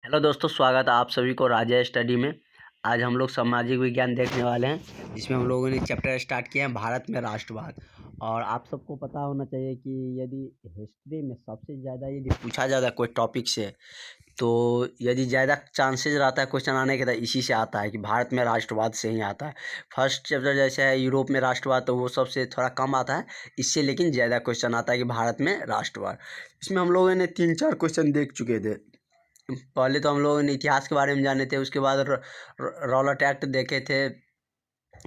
Hello दोस्तों, स्वागत है आप सभी को राजा स्टडी में। आज हम लोग सामाजिक विज्ञान देखने वाले हैं, जिसमें हम लोगों ने चैप्टर स्टार्ट किया है भारत में राष्ट्रवाद। और आप सबको पता होना चाहिए कि यदि हिस्ट्री में सबसे ज़्यादा यदि पूछा जाता है कोई टॉपिक से, तो यदि ज़्यादा चांसेस रहता है क्वेश्चन आने के, तो इसी से आता है कि भारत में राष्ट्रवाद से ही आता है। फर्स्ट चैप्टर जैसे है यूरोप में राष्ट्रवाद, तो वो सबसे थोड़ा कम आता है, इससे लेकिन ज़्यादा क्वेश्चन आता है कि भारत में राष्ट्रवाद। इसमें हम लोगों ने 3-4 क्वेश्चन देख चुके थे। पहले तो हम लोगों ने इतिहास के बारे में जाने थे, उसके बाद रॉलेट एक्ट देखे थे,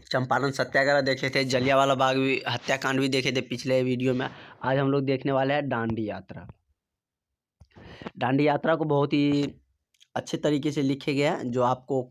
चंपारण सत्याग्रह देखे थे, जलियांवाला बाग भी हत्याकांड भी देखे थे पिछले वीडियो में। आज हम लोग देखने वाले हैं दांडी यात्रा। दांडी यात्रा को बहुत ही अच्छे तरीके से लिखे गया है, जो आपको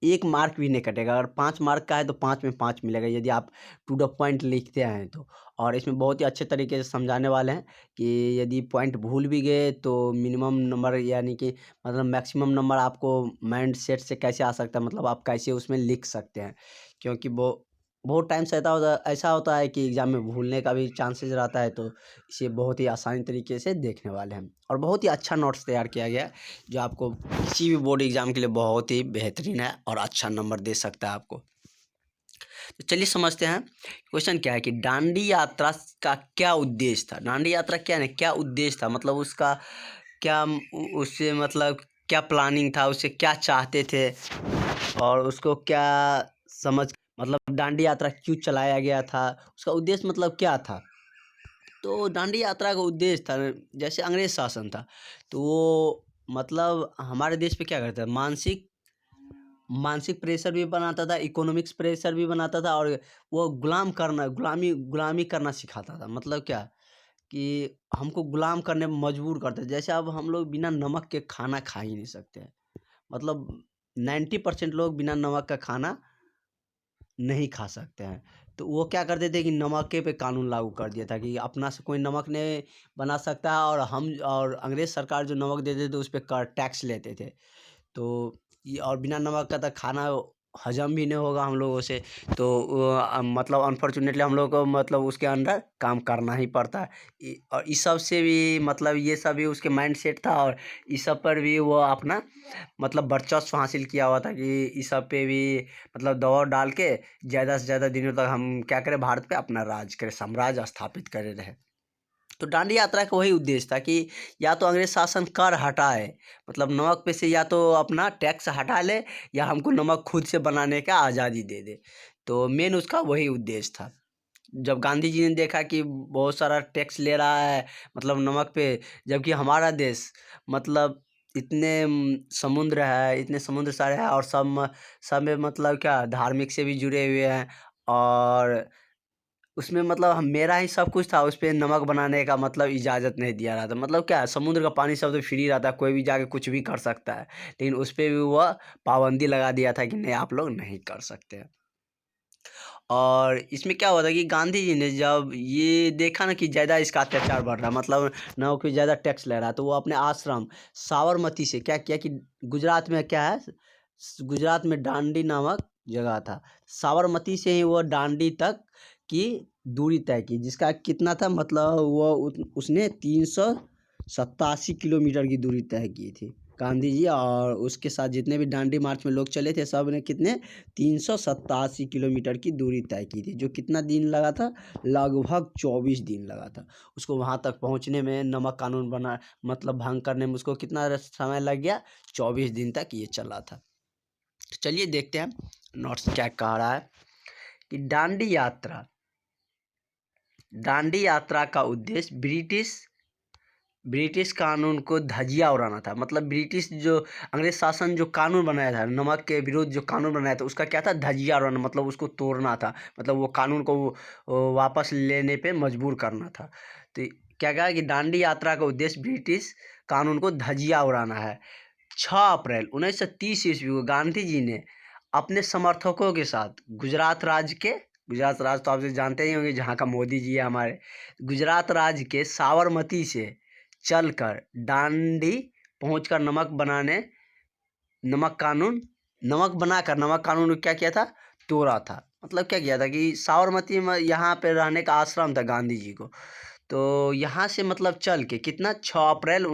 1 मार्क भी नहीं कटेगा। अगर 5 मार्क का है तो 5 में 5 मिलेगा, यदि आप टू द पॉइंट लिखते हैं तो। और इसमें बहुत ही अच्छे तरीके से समझाने वाले हैं कि यदि पॉइंट भूल भी गए तो मिनिमम नंबर, यानी कि मतलब मैक्सिमम नंबर आपको माइंड सेट से कैसे आ सकता है, मतलब आप कैसे उसमें लिख सकते हैं। क्योंकि वो बहुत टाइम से ऐसा होता है कि एग्ज़ाम में भूलने का भी चांसेस रहता है, तो इसे बहुत ही आसानी तरीके से देखने वाले हैं। और बहुत ही अच्छा नोट्स तैयार किया गया है, जो आपको किसी भी बोर्ड एग्ज़ाम के लिए बहुत ही बेहतरीन है और अच्छा नंबर दे सकता है आपको। तो चलिए समझते हैं क्वेश्चन क्या है कि दांडी यात्रा का क्या उद्देश्य था। दांडी यात्रा क्या उद्देश्य था, मतलब उसका क्या, उससे मतलब क्या प्लानिंग था, उससे क्या चाहते थे, और उसको क्या समझ, मतलब दांडी यात्रा क्यों चलाया गया था, उसका उद्देश्य मतलब क्या था। तो दांडी यात्रा का उद्देश्य था, जैसे अंग्रेज शासन था, तो वो मतलब हमारे देश पे क्या करता है, मानसिक प्रेशर भी बनाता था, इकोनॉमिक्स प्रेशर भी बनाता था, और वो गुलामी करना सिखाता था। मतलब क्या कि हमको गुलाम करने में मजबूर करते थे। जैसे अब हम लोग बिना नमक के खाना खा ही नहीं सकते हैं, मतलब 90% लोग बिना नमक का खाना नहीं खा सकते हैं। तो वो क्या करते थे कि नमक पे कानून लागू कर दिया था कि अपना से कोई नमक नहीं बना सकता है, और अंग्रेज सरकार जो नमक देते थे उस पे कर टैक्स लेते थे। तो ये, और बिना नमक का तो खाना हजम भी नहीं होगा हम लोगों से, तो मतलब अनफॉर्चुनेटली हम लोग को मतलब उसके अंदर काम करना ही पड़ता है। और इस सब से भी मतलब ये सब भी उसके माइंड सेट था, और इस सब पर भी वो अपना मतलब वर्चस्व हासिल किया हुआ था कि इस सब पे भी मतलब दबाव डाल के ज़्यादा से ज़्यादा दिनों तक हम क्या करें, भारत पे अपना राज करें, साम्राज्य स्थापित करे रहे। तो दांडी यात्रा का वही उद्देश्य था कि या तो अंग्रेज शासन कर हटाए, मतलब नमक पे से या तो अपना टैक्स हटा ले, या हमको नमक खुद से बनाने का आज़ादी दे दे। तो मेन उसका वही उद्देश्य था। जब गांधी जी ने देखा कि बहुत सारा टैक्स ले रहा है मतलब नमक पे, जबकि हमारा देश मतलब इतने समुद्र है, इतने समुद्र सारे हैं, और सब में मतलब क्या धार्मिक से भी जुड़े हुए हैं, और उसमें मतलब मेरा ही सब कुछ था, उस पे नमक बनाने का मतलब इजाज़त नहीं दिया रहा था। मतलब क्या, समुद्र का पानी सब तो फ्री रहता है, कोई भी जाके कुछ भी कर सकता है, लेकिन उस पे भी वह पाबंदी लगा दिया था कि नहीं, आप लोग नहीं कर सकते हैं। और इसमें क्या हुआ था कि गांधी जी ने जब ये देखा ना कि ज़्यादा इसका अत्याचार बढ़ रहा है, मतलब नमक पे ज़्यादा टैक्स ले रहा है, तो वो अपने आश्रम साबरमती से क्या किया कि गुजरात में क्या है, गुजरात में दांडी नामक जगह था, साबरमती से ही वो दांडी तक की दूरी तय की, जिसका कितना था, मतलब वो उसने 387 किलोमीटर की दूरी तय की थी गांधी जी। और उसके साथ जितने भी दांडी मार्च में लोग चले थे, सब ने कितने 387 किलोमीटर की दूरी तय की थी, जो कितना दिन लगा था, लगभग 24 दिन लगा था उसको वहाँ तक पहुँचने में। नमक कानून बना मतलब भंग करने में उसको कितना समय लग गया, 24 दिन तक ये चला था। तो चलिए देखते हैं नोट्स क्या कह रहा है कि दांडी यात्रा का उद्देश्य ब्रिटिश कानून को धजिया उड़ाना था। मतलब ब्रिटिश जो अंग्रेज शासन जो कानून बनाया था, नमक के विरुद्ध जो कानून बनाया था, उसका क्या था, धजिया उड़ाना, मतलब उसको तोड़ना था, मतलब वो कानून को वापस लेने पे मजबूर करना था। तो क्या कहा कि दांडी यात्रा का उद्देश्य ब्रिटिश कानून को धजिया उड़ाना है। 6 अप्रैल 1930 ईस्वी को गांधी जी ने अपने समर्थकों के साथ गुजरात राज्य तो आप जानते ही होंगे, जहाँ का मोदी जी है हमारे, गुजरात राज्य के साबरमती से चलकर दांडी पहुंचकर नमक बनाकर नमक कानून को क्या किया था, तोड़ा था। मतलब क्या किया था कि साबरमती में यहाँ पे रहने का आश्रम था गांधी जी को, तो यहाँ से मतलब चल के कितना 6 अप्रैल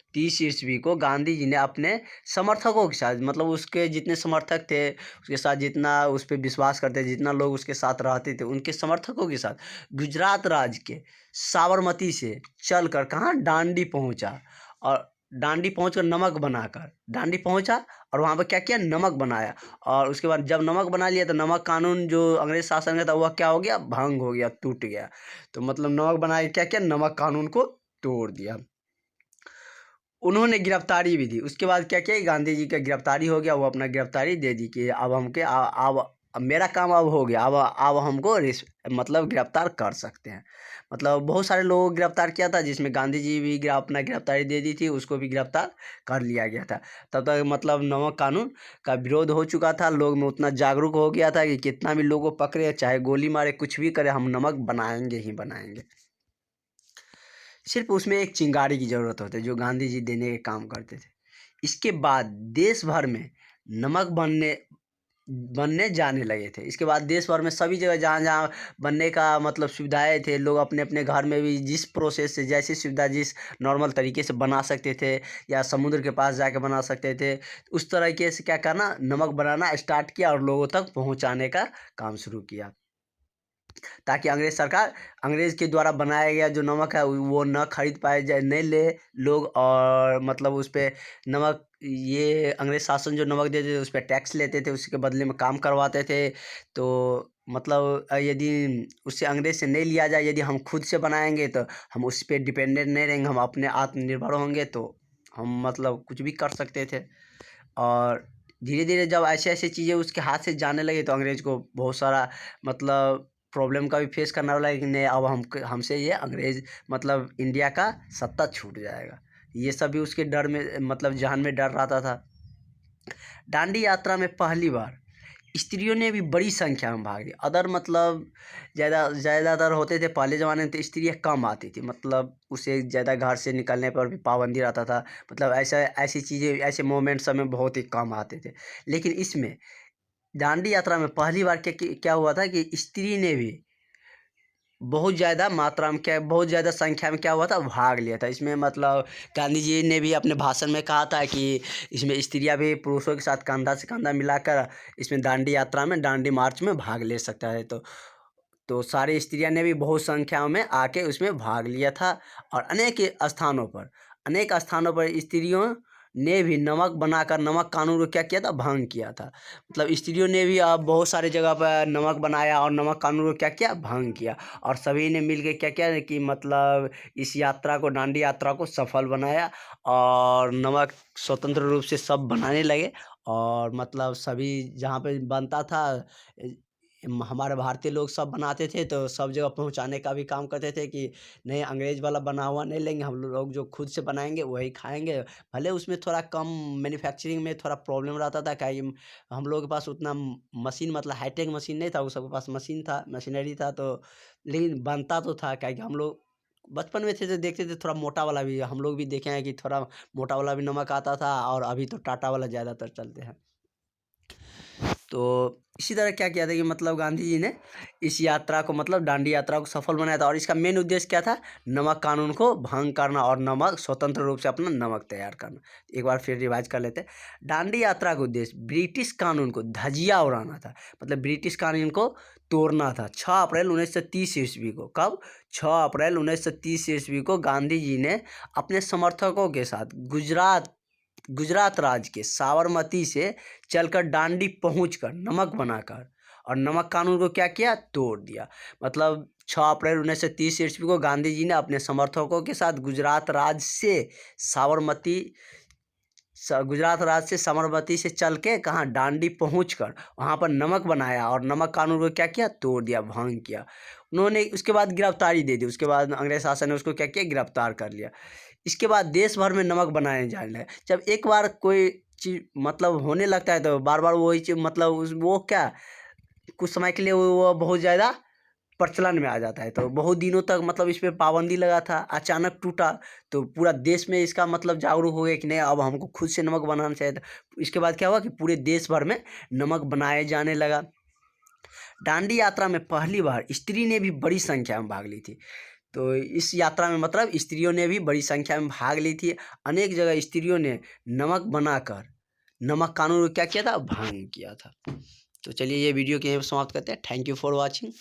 1930 ईस्वी को गांधी जी ने अपने समर्थकों के साथ, मतलब उसके जितने समर्थक थे, उसके साथ जितना उस पर विश्वास करते, जितना लोग उसके साथ रहते थे, उनके समर्थकों के साथ गुजरात राज्य के साबरमती से चलकर कहाँ डांडी पहुंचा, और डांडी पहुंचकर नमक बनाकर डांडी पहुंचा और वहाँ पर क्या किया, नमक बनाया। और उसके बाद जब नमक बना लिया तो नमक कानून जो अंग्रेज शासन का था वह क्या हो गया, भंग हो गया, टूट गया। तो मतलब नमक बना के क्या किया, नमक कानून को तोड़ दिया। उन्होंने गिरफ्तारी भी दी। उसके बाद क्या किया, गांधी जी का गिरफ्तारी हो गया, वो अपना गिरफ्तारी दे दी कि अब हमके अब मेरा काम अब हो गया, अब हमको मतलब गिरफ्तार कर सकते हैं। मतलब बहुत सारे लोगों को गिरफ्तार किया था, जिसमें गांधी जी भी अपना गिरफ्तारी दे दी थी, उसको भी गिरफ्तार कर लिया गया था। तब तक मतलब नमक कानून का विरोध हो चुका था, लोग में उतना जागरूक हो गया था कि कितना भी लोगों को पकड़े, चाहे गोली मारे, कुछ भी करे, हम नमक बनाएंगे ही बनाएंगे। सिर्फ उसमें एक चिंगारी की ज़रूरत होती है, जो गांधी जी देने के काम करते थे। इसके बाद देश भर में नमक बनने जाने लगे थे। इसके बाद देश भर में सभी जगह जहाँ जहाँ बनने का मतलब सुविधाएं थे, लोग अपने अपने घर में भी जिस प्रोसेस से, जैसी सुविधा, जिस नॉर्मल तरीके से बना सकते थे, या समुद्र के पास जाके बना सकते थे, उस तरीके से क्या करना, नमक बनाना स्टार्ट किया और लोगों तक पहुँचाने का काम शुरू किया, ताकि अंग्रेज़ के द्वारा बनाया गया जो नमक है वो न खरीद पाए जाए, नहीं ले लोग, और मतलब उस पे नमक, ये अंग्रेज़ शासन जो नमक देते थे उस पे टैक्स लेते थे, उसके बदले में काम करवाते थे। तो मतलब यदि उससे अंग्रेज़ से नहीं लिया जाए, यदि हम खुद से बनाएंगे तो हम उस पर डिपेंडेंट नहीं रहेंगे, हम अपने आत्मनिर्भर होंगे, तो हम मतलब कुछ भी कर सकते थे। और धीरे धीरे जब ऐसे ऐसे चीज़ें उसके हाथ से जाने लगी तो अंग्रेज़ को बहुत सारा मतलब प्रॉब्लम का भी फेस करना पड़ा कि नहीं, अब हमसे ये अंग्रेज़ मतलब इंडिया का सत्ता छूट जाएगा। ये सब भी उसके डर में, मतलब जहन में डर रहता था। दांडी यात्रा में पहली बार स्त्रियों ने भी बड़ी संख्या में भाग लिया। अदर मतलब ज़्यादातर होते थे पहले ज़माने में, तो स्त्रियाँ कम आती थी, मतलब उसे ज़्यादा घर से निकलने पर भी पाबंदी रहता था, मतलब ऐसी चीज़ें, ऐसे मोमेंट सब में बहुत ही कम आते थे। लेकिन इसमें दांडी यात्रा में पहली बार क्या हुआ था कि स्त्री ने भी बहुत ज़्यादा मात्रा में, क्या बहुत ज़्यादा संख्या में क्या हुआ था, भाग लिया था इसमें। मतलब गांधी जी ने भी अपने भाषण में कहा था कि इसमें स्त्रियां भी पुरुषों के साथ कंधा से कंधा मिलाकर इसमें दांडी यात्रा में, दांडी मार्च में भाग ले सकता है। तो सारी स्त्रियां ने भी बहुत संख्या में आके उसमें भाग लिया था। और अनेक स्थानों पर स्त्रियों ने भी नमक बनाकर नमक कानून को क्या किया था, भंग किया था। मतलब स्त्रियों ने भी अब बहुत सारे जगह पर नमक बनाया और नमक कानून को क्या किया, भंग किया। और सभी ने मिल के क्या किया कि मतलब इस यात्रा को, दांडी यात्रा को सफल बनाया, और नमक स्वतंत्र रूप से सब बनाने लगे। और मतलब सभी जहाँ पे बनता था, हमारे भारतीय लोग सब बनाते थे, तो सब जगह पहुंचाने का भी काम करते थे कि नहीं, अंग्रेज वाला बना हुआ नहीं लेंगे, हम लोग जो खुद से बनाएंगे वही खाएंगे। भले उसमें थोड़ा कम मैन्युफैक्चरिंग में थोड़ा प्रॉब्लम रहता था, क्या हम लोगों के पास उतना मशीन, मतलब हाईटेक मशीन नहीं था, वो सबके पास मशीन था, मशीनरी था, तो लेकिन बनता तो था। क्या हम लोग बचपन में थे तो देखते थे, थोड़ा मोटा वाला भी हम लोग भी देखे हैं कि थोड़ा मोटा वाला भी नमक आता था, और अभी तो टाटा वाला ज़्यादातर चलते हैं। तो इसी तरह क्या किया था कि मतलब गांधी जी ने इस यात्रा को, मतलब दांडी यात्रा को सफल बनाया था। और इसका मेन उद्देश्य क्या था, नमक कानून को भंग करना और नमक स्वतंत्र रूप से अपना नमक तैयार करना। एक बार फिर रिवाइज कर लेते हैं। दांडी यात्रा का उद्देश्य ब्रिटिश कानून को धजिया उड़ाना था, मतलब ब्रिटिश कानून को तोड़ना था। 6 अप्रैल 1930 ईस्वी को, कब, 6 अप्रैल 1930 ईस्वी को गांधी जी ने अपने समर्थकों के साथ गुजरात राज्य के साबरमती से चलकर दांडी पहुंचकर नमक बनाकर और नमक कानून को क्या किया, तोड़ दिया। मतलब 6 अप्रैल 1930 ईस्वी को गांधी जी ने अपने समर्थकों के साथ गुजरात राज्य से साबरमती से चल के कहाँ, दांडी पहुंचकर वहाँ पर नमक बनाया और नमक कानून को क्या किया, तोड़ दिया, भंग किया। उन्होंने उसके बाद गिरफ्तारी दे दी। उसके बाद अंग्रेज शासन ने उसको क्या किया, गिरफ्तार कर लिया। इसके बाद देश भर में नमक बनाए जाने लगे। जब एक बार कोई चीज़ मतलब होने लगता है तो बार बार वही चीज़, मतलब वो क्या, कुछ समय के लिए वो बहुत ज़्यादा प्रचलन में आ जाता है। तो बहुत दिनों तक मतलब इस पे पाबंदी लगा था, अचानक टूटा तो पूरा देश में इसका मतलब जागरूक हो गया कि नहीं, अब हमको खुद से नमक बनाना चाहिए था। इसके बाद क्या हुआ कि पूरे देश भर में नमक बनाए जाने लगा। दांडी यात्रा में पहली बार स्त्री ने भी बड़ी संख्या में भाग ली थी। तो इस यात्रा में मतलब स्त्रियों ने भी बड़ी संख्या में भाग ली थी। अनेक जगह स्त्रियों ने नमक बनाकर नमक कानून को क्या किया था, भंग किया था। तो चलिए ये वीडियो के यहीं पे समाप्त करते हैं। Thank you for watching.